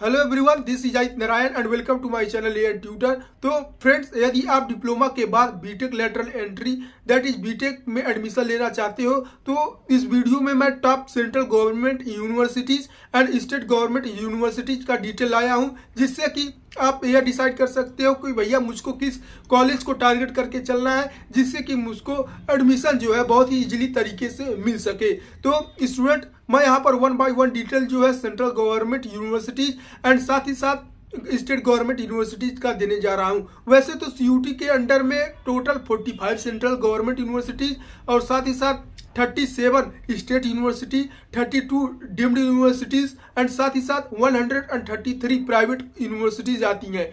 Hello everyone, this is Ajit Narayan and welcome to my channel AI tutor. तो friends, यदि आप diploma के बाद BTech lateral entry that is BTech में admission लेना चाहते हो तो इस वीडियो में मैं top central government universities and state government universities का डिटेल लाया हूं, जिससे कि आप यह डिसाइड कर सकते हो कि भैया मुझको किस कॉलेज को टारगेट करके चलना है, जिससे कि मुझको एडमिशन जो है बहुत ही इजीली तरीके से मिल सके। तो स्टूडेंट, मैं यहाँ पर 1 बाय 1 डिटेल जो है सेंट्रल गवर्नमेंट यूनिवर्सिटीज एंड साथ ही साथ स्टेट गवर्नमेंट यूनिवर्सिटीज का देने जा रहा हूँ। वैसे तो सीयूटी के अंडर में टोटल 45 सेंट्रल गवर्नमेंट यूनिवर्सिटीज और साथ ही साथ 37 state university, 32 deemed universities and साथ ही साथ 133 प्राइवेट यूनिवर्सिटीज आती हैं।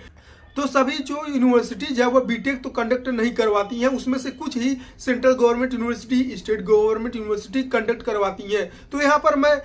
तो सभी जो यूनिवर्सिटीज है वो बीटेक तो कंडक्ट नहीं करवाती हैं, उसमें से कुछ ही central government university, state government university conduct करवाती हैं। तो यहाँ पर मैं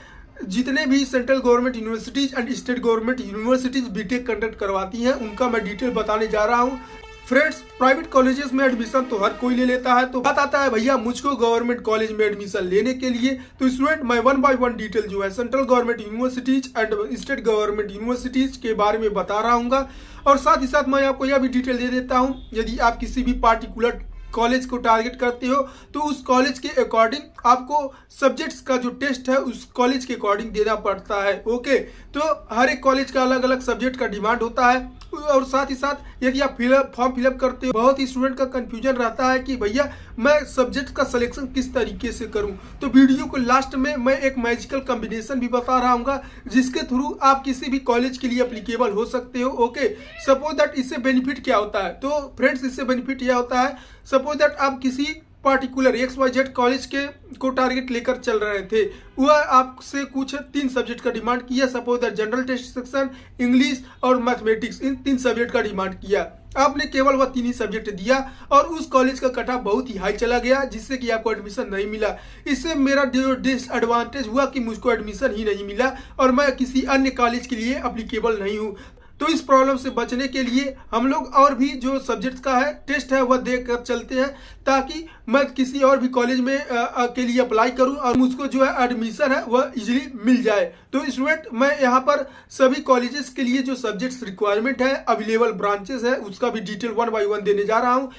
जितने भी central government universities and state government universities BTech conduct करवाती हैं उनका मैं डिटेल बताने जा रहा हूँ। फ्रेंड्स, प्राइवेट कॉलेजेस में एडमिशन तो हर कोई ले लेता है, तो बात आता है भैया मुझको गवर्नमेंट कॉलेज में एडमिशन लेने के लिए। तो स्टूडेंट, मैं 1 बाय 1 डिटेल जो है central government universities and state government universities के बारे में बता रहा हूँ, और साथ ही साथ मैं आपको यह भी डिटेल दे देता हूँ, यदि आप किसी भी पार्टिकुलर कॉलेज को टारगेट करते हो तो उस कॉलेज के अकॉर्डिंग आपको सब्जेक्ट्स का जो टेस्ट है उस कॉलेज के अकॉर्डिंग देना पड़ता है। ओके, तो हर एक कॉलेज का अलग अलग सब्जेक्ट का डिमांड होता है, और साथ ही साथ यदि आप फॉर्म फिलअप करते हो, बहुत ही स्टूडेंट का कंफ्यूजन रहता है कि भैया मैं सब्जेक्ट का सिलेक्शन किस तरीके से करूं। तो वीडियो को लास्ट में मैं एक मैजिकल कॉम्बिनेशन भी बता रहा हूँ, जिसके थ्रू आप किसी भी कॉलेज के लिए एप्लीकेबल हो सकते हो। ओके, सपोज दैट इससे बेनिफिट क्या होता है, तो फ्रेंड्स इससे बेनिफिट यह होता है, सपोज दैट आप किसी पार्टिकुलर XYZ कॉलेज के को टारगेट लेकर चल रहे थे, वह आपसे कुछ 3 सब्जेक्ट का डिमांड किया, suppose that general test section, English और मैथमेटिक्स, इन 3 सब्जेक्ट का डिमांड किया। आपने केवल वह 3 ही सब्जेक्ट दिया और उस कॉलेज का कट ऑफ बहुत ही हाई चला गया, जिससे कि आपको एडमिशन नहीं मिला। इससे मेरा डिसएडवांटेज हुआ कि मुझको एडमिशन ही नहीं मिला और मैं किसी अन्य कॉलेज के लिए एप्लीकेबल नहीं हूँ। तो इस प्रॉब्लम से बचने के लिए हम लोग और भी जो सब्जेक्ट का है टेस्ट है वह देख कर चलते हैं, ताकि मैं किसी और भी कॉलेज में के लिए अप्लाई करूं और मुझको जो है एडमिशन है वह इजीली मिल जाए। तो स्टूडेंट, मैं यहाँ पर सभी कॉलेजेस के लिए जो सब्जेक्ट्स रिक्वायरमेंट है, अवेलेबल ब्रांचेस है, उसका भी डिटेल 1 बाय 1 देने जा रहा हूँ।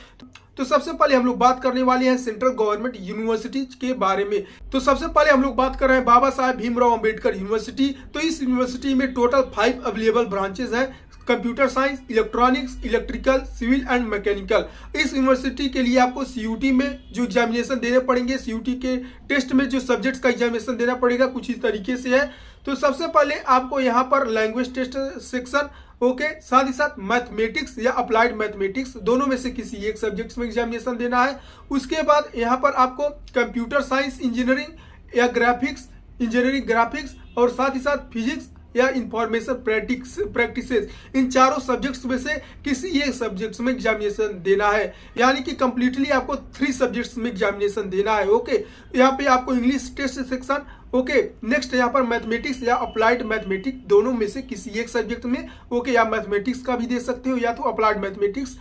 तो सबसे पहले हम लोग बात करने वाले हैं सेंट्रल गवर्नमेंट यूनिवर्सिटीज के बारे में। तो सबसे पहले हम लोग बात कर रहे हैं बाबा साहेब भीमराव अंबेडकर यूनिवर्सिटी। तो इस यूनिवर्सिटी में टोटल 5 अवेलेबल ब्रांचेस हैं, computer science, electronics, electrical, civil and mechanical. इस यूनिवर्सिटी के लिए आपको सीयूटी में जो एग्जामिनेशन देने पड़ेंगे, सीयूटी के टेस्ट में जो सब्जेक्ट्स का एग्जामिनेशन देना पड़ेगा, कुछ इस तरीके से है। तो सबसे पहले आपको यहाँ पर लैंग्वेज टेस्ट सेक्शन, ओके, साथ ही साथ मैथमेटिक्स या अप्लाइड मैथमेटिक्स, दोनों में से किसी एक सब्जेक्ट्स में एग्जामिनेशन देना है। उसके बाद यहाँ पर आपको कंप्यूटर साइंस इंजीनियरिंग या ग्राफिक्स, इंजीनियरिंग ग्राफिक्स और साथ ही साथ फिजिक्स या इंफॉर्मेशन प्रैक्टिसेस, इन चारों सब्जेक्ट्स में से किसी एक सब्जेक्ट्स में एग्जामिनेशन देना है। यानी कि कंप्लीटली आपको 3 सब्जेक्ट्स में एग्जामिनेशन देना है। ओके, यहाँ पे आपको English test section, okay, next यहाँ पर मैथमेटिक्स या अप्लाइड मैथमेटिक्स, दोनों में से किसी एक सब्जेक्ट में, ओके, या मैथमेटिक्स का भी दे सकते हो या तो अप्लाइड मैथमेटिक्स,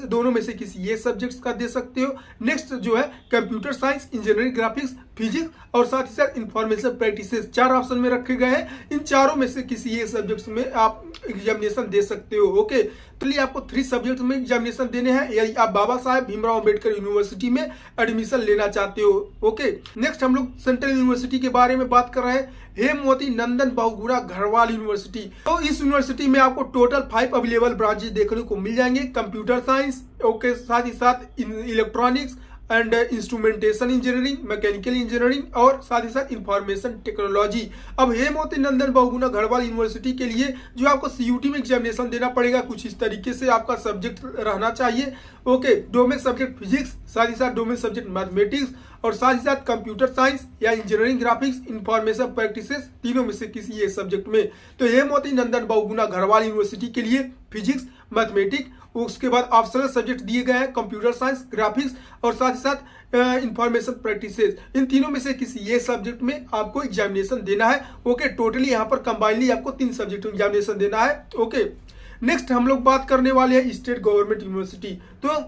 दोनों में से किसी एक सब्जेक्ट्स का दे सकते हो। नेक्स्ट जो है computer science, engineering graphics, physics और साथ ही साथ इंफॉर्मेशन प्रैक्टिसेस, 4 ऑप्शन में रखे गए हैं। इन चारों में से किसी एक सब्जेक्ट्स में आप एग्जामिनेशन दे सकते हो। ओके, तो लिए आपको 3 सब्जेक्ट में एग्जामिनेशन देने हैं यदि आप बाबा साहेब भीमराव अंबेडकर यूनिवर्सिटी में एडमिशन लेना चाहते हो। ओके, नेक्स्ट हम लोग सेंट्रल यूनिवर्सिटी के बारे में बात कर रहे हैं, हेमवती नंदन बहुगुणा गढ़वाल यूनिवर्सिटी। तो इस यूनिवर्सिटी में आपको टोटल 5 अवेलेबल ब्रांचेस देखने को मिल जाएंगे, कंप्यूटर साइंस, ओके, साथ ही साथ electronics and instrumentation engineering, mechanical engineering और साथ ही साथ इंफॉर्मेशन टेक्नोलॉजी। अब हेमवती नंदन बहुगुणा गढ़वाल यूनिवर्सिटी के लिए जो आपको सीयूटी में एग्जामिनेशन देना पड़ेगा, कुछ इस तरीके से आपका सब्जेक्ट रहना चाहिए। ओके, डोमेन सब्जेक्ट फिजिक्स, साथ ही साथ डोमेन सब्जेक्ट मैथमेटिक्स और साथ ही साथ कंप्यूटर साइंस या इंजीनियरिंग ग्राफिक्स, इंफॉर्मेशन प्रैक्टिसेस, तीनों में से किसी एक सब्जेक्ट में। तो हेमवती नंदन बहुगुणा गढ़वाल यूनिवर्सिटी के लिए फिजिक्स, मैथमेटिक्स, उसके बाद ऑप्शनल सब्जेक्ट दिए गए हैं कंप्यूटर साइंस, ग्राफिक्स और साथ ही साथ इंफॉर्मेशन प्रैक्टिसेस। इन तीनों में से किसी एक सब्जेक्ट में आपको एग्जामिनेशन देना है। ओके, टोटली यहाँ पर कंबाइनली आपको 3 सब्जेक्ट में एग्जामिनेशन देना है। ओके, नेक्स्ट हम लोग बात करने वाले हैं स्टेट गवर्नमेंट यूनिवर्सिटी। तो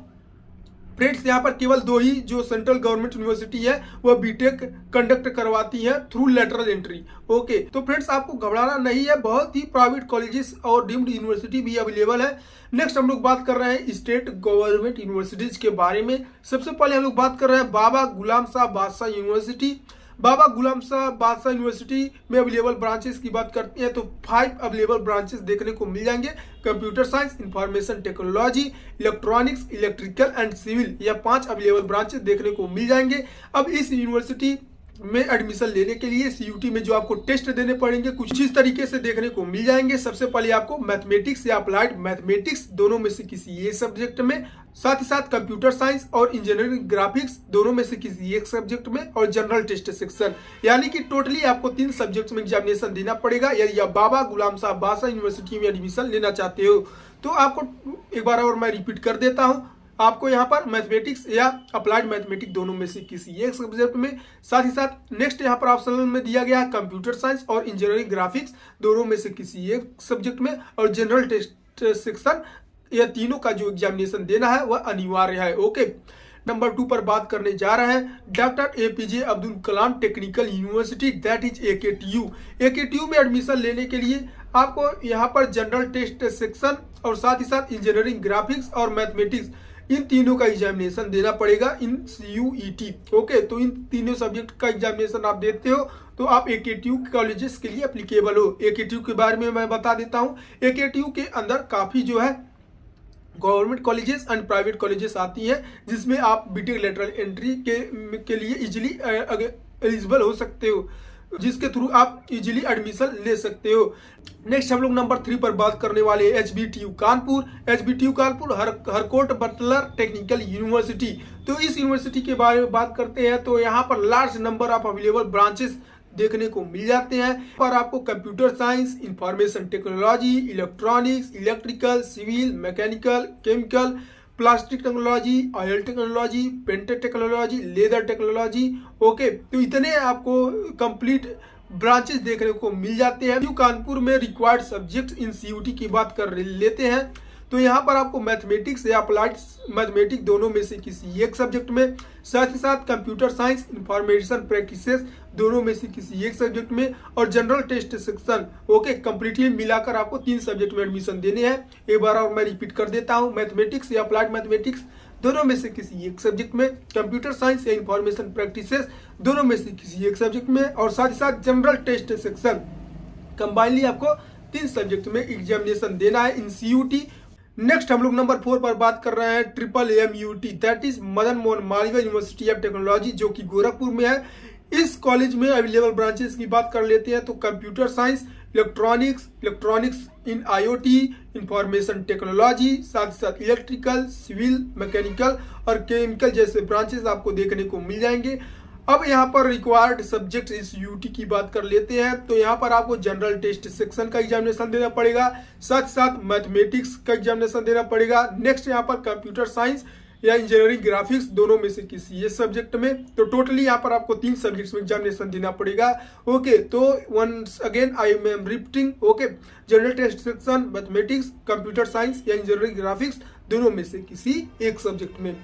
फ्रेंड्स यहाँ पर केवल 2 ही जो सेंट्रल गवर्नमेंट यूनिवर्सिटी है वह बीटेक कंडक्ट करवाती है थ्रू लेटरल एंट्री। ओके, तो फ्रेंड्स आपको घबराना नहीं है, बहुत ही प्राइवेट कॉलेजेस और डीम्ड यूनिवर्सिटी भी अवेलेबल है। नेक्स्ट हम लोग बात कर रहे हैं स्टेट गवर्नमेंट यूनिवर्सिटीज के बारे में। सबसे पहले हम लोग बात कर रहे हैं बाबा गुलाम शाह बादशाह यूनिवर्सिटी। बाबा गुलाम शाह बादशाह यूनिवर्सिटी में अवेलेबल ब्रांचेस की बात करते हैं तो 5 अवेलेबल ब्रांचेस देखने को मिल जाएंगे। Computer science, information technology, electronics, electrical and civil, यह 5 अवेलेबल ब्रांचेस देखने को मिल जाएंगे। अब इस यूनिवर्सिटी में एडमिशन लेने के लिए सीयूटी में जो आपको टेस्ट देने पड़ेंगे कुछ इस तरीके से देखने को मिल जाएंगे। सबसे पहले आपको मैथमेटिक्स या अप्लाइड मैथमेटिक्स दोनों में से किसी एक सब्जेक्ट में, साथ ही साथ कंप्यूटर साइंस और इंजीनियरिंग ग्राफिक्स दोनों में से किसी एक सब्जेक्ट में, और जनरल टेस्ट सेक्शन, यानी कि टोटली आपको 3 सब्जेक्ट में एग्जामिनेशन देना पड़ेगा यदि आप बाबा गुलाम शाह बादशाह यूनिवर्सिटी में एडमिशन लेना चाहते हो। तो आपको एक बार और मैं रिपीट कर देता हूँ, आपको यहाँ पर मैथमेटिक्स या अप्लाइड मैथमेटिक्स दोनों में से किसी एक सब्जेक्ट में, साथ ही साथ नेक्स्ट यहाँ पर ऑप्शनल में दिया गया है कंप्यूटर साइंस और इंजीनियरिंग ग्राफिक्स दोनों में से किसी एक सब्जेक्ट में, और जनरल टेस्ट सेक्शन, यह तीनों का जो एग्जामिनेशन देना है वह अनिवार्य है। ओके, नंबर 2 पर बात करने जा रहे हैं doctor APJ Abdul Kalam technical university, that is AKTU। AKTU में एडमिशन लेने के लिए आपको यहाँ पर जनरल टेस्ट सेक्शन और साथ ही साथ इंजीनियरिंग ग्राफिक्स और मैथमेटिक्स इन तीनों का एग्जामिनेशन देना पड़ेगा इन CUET। ओके, तो इन तीनों सब्जेक्ट का एग्जामिनेशन आप देते हो तो आप AKTU कॉलेजेस के लिए एप्लीकेबल हो। AKTU के बारे में मैं बता देता हूँ, AKTU के अंदर काफी जो है government colleges and private colleges आती हैं जिसमें आप बीटेक लेटरल एंट्री के लिए इजिली एलिजिबल हो सकते हो, जिसके थ्रू आप इजीली एडमिशन ले सकते हो। नेक्स्ट हम लोग नंबर 3 पर बात करने वाले HBTU Kanpur. HBTU Kanpur Harcourt Buttler technical university. तो इस यूनिवर्सिटी के बारे में बात करते हैं तो यहाँ पर large number of available branches देखने को मिल जाते हैं। पर आपको computer science, information technology, electronics, electrical, civil, mechanical, chemical, plastic technology, oil technology, painted technology, leather technology. Okay, तो इतने आपको कंप्लीट ब्रांचेस देखने को मिल जाते हैं। कानपुर में रिक्वायर्ड सब्जेक्ट इन CUT की बात कर लेते हैं तो यहाँ पर आपको मैथमेटिक्स या अप्लाइड मैथमेटिक्स दोनों में से किसी एक सब्जेक्ट में, साथ ही साथ कंप्यूटर साइंस, इंफॉर्मेशन प्रैक्टिसेस दोनों में से किसी एक सब्जेक्ट में, और general test section. Okay, completely मिलाकर आपको 3 सब्जेक्ट में एडमिशन देने हैं। एक बार और मैं रिपीट कर देता हूँ, मैथमेटिक्स या अप्लाइड मैथमेटिक्स दोनों में से किसी एक सब्जेक्ट में, कंप्यूटर साइंस या इंफॉर्मेशन प्रैक्टिसेस दोनों में से किसी एक सब्जेक्ट में, और साथ ही साथ जनरल टेस्ट सेक्शन। कंबाइनली आपको 3 सब्जेक्ट में एग्जामिनेशन देना है इन CUT। नेक्स्ट हम लोग नंबर 4 पर बात कर रहे हैं MMUT, that is Madan Mohan Malviya university of technology जो कि गोरखपुर में है। इस कॉलेज में अवेलेबल ब्रांचेस की बात कर लेते हैं तो कंप्यूटर साइंस, इलेक्ट्रॉनिक्स इन IoT, इंफॉर्मेशन टेक्नोलॉजी, साथ ही साथ इलेक्ट्रिकल, सिविल, मैकेनिकल और केमिकल जैसे ब्रांचेस आपको देखने को मिल जाएंगे। अब यहाँ पर रिक्वायर्ड सब्जेक्ट इस UT की बात कर लेते हैं तो यहाँ पर आपको जनरल टेस्ट सेक्शन का एग्जामिनेशन देना पड़ेगा, साथ साथ मैथमेटिक्स का एग्जामिनेशन देना पड़ेगा। नेक्स्ट यहाँ पर कंप्यूटर साइंस या इंजीनियरिंग ग्राफिक्स दोनों में से किसी एक सब्जेक्ट में, तो टोटली यहाँ पर आपको 3 सब्जेक्ट्स में एग्जामिनेशन देना पड़ेगा। ओके, तो once again I am repeating. Okay, general test section, mathematics, computer science या इंजीनियरिंग ग्राफिक्स दोनों में से किसी एक सब्जेक्ट में।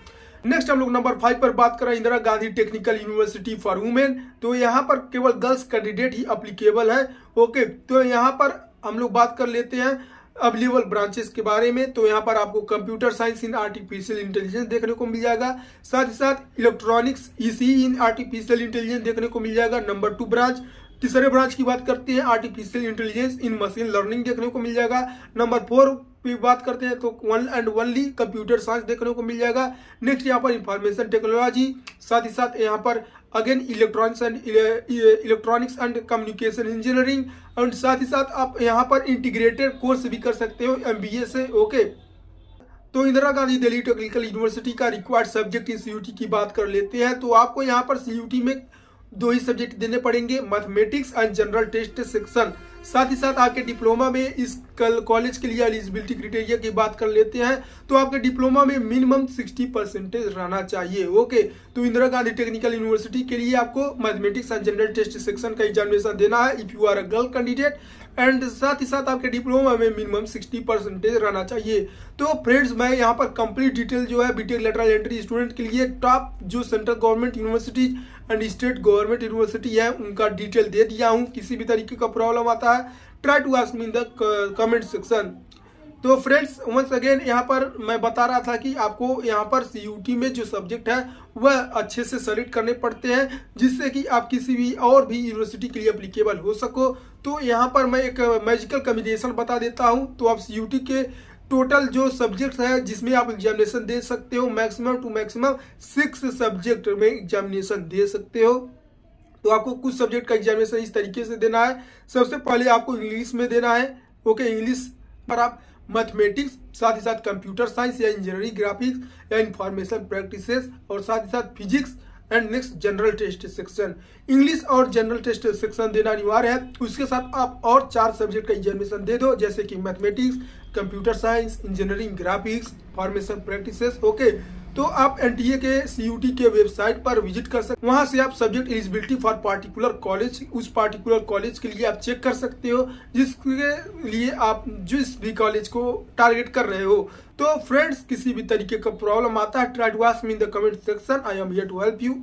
नेक्स्ट हम लोग नंबर 5 पर बात कर रहे हैं Indira Gandhi technical university for women. तो यहाँ पर केवल गर्ल्स कैंडिडेट ही अप्लीकेबल है। ओके, तो यहाँ पर हम लोग बात कर लेते हैं अवेलेबल ब्रांचेस के बारे में। तो यहाँ पर आपको computer science in artificial intelligence देखने को मिल जाएगा, साथ ही साथ electronics ECE in artificial intelligence देखने को मिल जाएगा। नंबर 2 ब्रांच, तीसरे ब्रांच की बात करते हैं आर्टिफिशियल इंटेलिजेंस इन मशीन लर्निंग देखने को मिल जाएगा। नंबर 4 की बात करते हैं तो one and only computer science देखने को मिल जाएगा। नेक्स्ट यहाँ पर इंफॉर्मेशन टेक्नोलॉजी, साथ ही साथ यहाँ पर again electronics and communication engineering, और साथ ही साथ आप यहाँ पर इंटीग्रेटेड कोर्स भी कर सकते हो MBA से। ओके, तो इंदिरा गांधी दिल्ली टेक्निकल यूनिवर्सिटी का रिक्वायर्ड सब्जेक्ट इन CUT की बात कर लेते हैं तो आपको यहाँ पर CUT में 2 ही सब्जेक्ट देने पड़ेंगे, mathematics and general test section. साथ ही साथ आपके डिप्लोमा में इस कॉलेज के लिए एलिजिबिलिटी क्राइटेरिया की बात कर लेते हैं तो आपके डिप्लोमा में मिनिमम 60% रहना चाहिए। ओके, तो इंदिरा गांधी टेक्निकल यूनिवर्सिटी के लिए आपको mathematics and general test section का एग्जामिनेशन देना है if you are a girl candidate, and साथ ही साथ आपके डिप्लोमा में मिनिमम 60% रहना चाहिए। तो फ्रेंड्स, मैं यहाँ पर कंप्लीट डिटेल जो है बीटेक लेटरल एंट्री स्टूडेंट के लिए टॉप जो central government universities and state government university है उनका डिटेल दे दिया हूँ। किसी भी तरीके का प्रॉब्लम आता है try to ask me in the comment section. तो फ्रेंड्स, वंस अगेन यहाँ पर मैं बता रहा था कि आपको यहाँ पर सीयूटी में जो सब्जेक्ट है वह अच्छे से सेलेक्ट करने पड़ते हैं जिससे कि आप किसी भी और भी यूनिवर्सिटी के लिए एप्लीकेबल हो सको। तो यहाँ पर मैं एक मैजिकल कॉम्बिनेशन बता देता हूँ। तो आप सीयूटी के टोटल जो सब्जेक्ट है जिसमें आप एग्जामिनेशन दे सकते हो मैक्सिमम टू मैक्सिमम 6 सब्जेक्ट में एग्जामिनेशन दे सकते हो। तो आपको कुछ सब्जेक्ट का एग्जामिनेशन इस तरीके से देना है। सबसे पहले आपको इंग्लिश में देना है। ओके, इंग्लिश पर आप मैथमेटिक्स, साथ ही साथ कंप्यूटर साइंस या इंजीनियरिंग ग्राफिक्स या इंफॉर्मेशन प्रैक्टिसेस, और साथ ही साथ physics and next general test section. English और जनरल टेस्ट सेक्शन देना अनिवार्य है। उसके साथ आप और 4 सब्जेक्ट का एग्जामिनेशन दे दो जैसे कि mathematics, computer science, engineering graphics, formation practices. Okay, तो आप एनटीए के सीयूटी के वेबसाइट पर विजिट कर सकते, वहां से आप subject eligibility for particular college, उस पार्टिकुलर कॉलेज के लिए आप चेक कर सकते हो जिसके लिए आप जिस भी कॉलेज को टारगेट कर रहे हो। तो फ्रेंड्स, किसी भी तरीके का प्रॉब्लम आता है try to ask me in the comment section. I am here to help you.